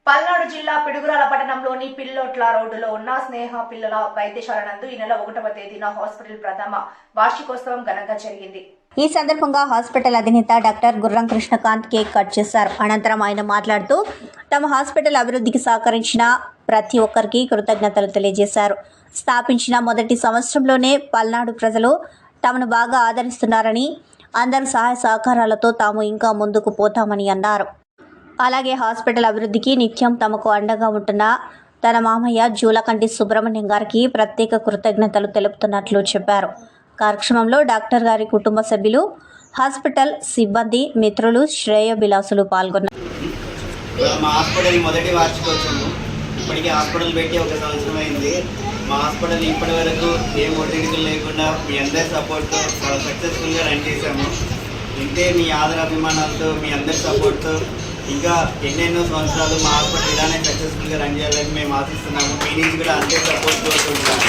పల్నాడు జిల్లా పిడుగురాల పట్టణంలోని పిల్లోట్ల రోడ్డులో ఉన్న స్నేహ పిల్లల వైద్యశాల నందు ఈ నెల 1వ తేదీన హాస్పిటల్ ప్రథమ వార్షికోత్సవం ఘనంగా జరిగింది. ఈ సందర్భంగా హాస్పిటల్ అధినేత డాక్టర్ గుర్రం కృష్ణకాంత్ కేక్ కట్ చేశారు. అనంతరం ఆయన మాట్లాడుతూ తమ హాస్పిటల్ అభివృద్ధికి సహకరించిన ప్రతి ఒక్కరికి కృతజ్ఞతలు తెలియజేశారు. స్థాపించిన మొదటి సంవత్సరంలోనే పల్నాడు ప్రజలు తమను బాగా ఆదరిస్తున్నారని, అందరి సహాయ సహకారాలతో తాము ఇంకా ముందుకు పోతామని అన్నారు. అలాగే హాస్పిటల్ అభివృద్ధికి నిత్యం తమకు అండగా ఉంటున్న తన మామయ్య జూలకంటి సుబ్రహ్మణ్యం గారికి ప్రత్యేక కృతజ్ఞతలు తెలుపుతున్నట్లు చెప్పారు. కార్యక్రమంలో డాక్టర్ గారి కుటుంబ సభ్యులు, హాస్పిటల్ సిబ్బంది, మిత్రులు, శ్రేయోభిలాషులు పాల్గొన్నారు. మా హాస్పిటల్ మొదటి వార్షికోత్సవం ఇప్పటికీ హాస్పిటల్ పెట్టి 1 సంవత్సరం అయింది. మా హాస్పిటల్ ఇప్పటి వరకు ఏం ఒడిదుడుకులు లేకుండా మీ అందరి సపోర్ట్తో చాలా సక్సెస్ఫుల్గా రన్ చేశాము. ఇంతే మీ ఆదర అభిమానాలతో, మీ అందరి సపోర్ట్తో ఇంకా ఎన్నెన్నో సంవత్సరాలు మా హాస్పిటల్ ఇలానే సక్సెస్ఫుల్గా రన్ చేయాలని మేము ఆశిస్తున్నాము. మీ నుంచి కూడా అంతే సపోర్ట్ కోరుకుంటున్నాము.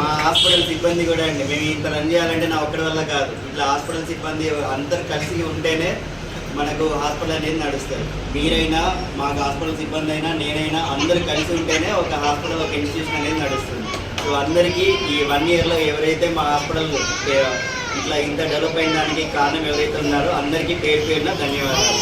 మా హాస్పిటల్ సిబ్బంది కూడా అండి, మేము ఇంత రన్ చేయాలంటే నా ఒక్కడి వల్ల కాదు. ఇట్లా హాస్పిటల్ సిబ్బంది అందరు కలిసి ఉంటేనే మనకు హాస్పిటల్ అనేది నడుస్తుంది. మీరైనా, మాకు హాస్పిటల్ సిబ్బంది అయినా, నేనైనా అందరూ కలిసి ఉంటేనే ఒక హాస్పిటల్, ఒక ఇన్స్టిట్యూషన్ అనేది నడుస్తుంది. సో అందరికీ ఈ 1 ఇయర్లో ఎవరైతే మా హాస్పిటల్ ఇట్లా ఇంత డెవలప్ అయిన దానికి కారణం ఎవరైతే ఉన్నారో అందరికీ పేరు పేరున ధన్యవాదాలు.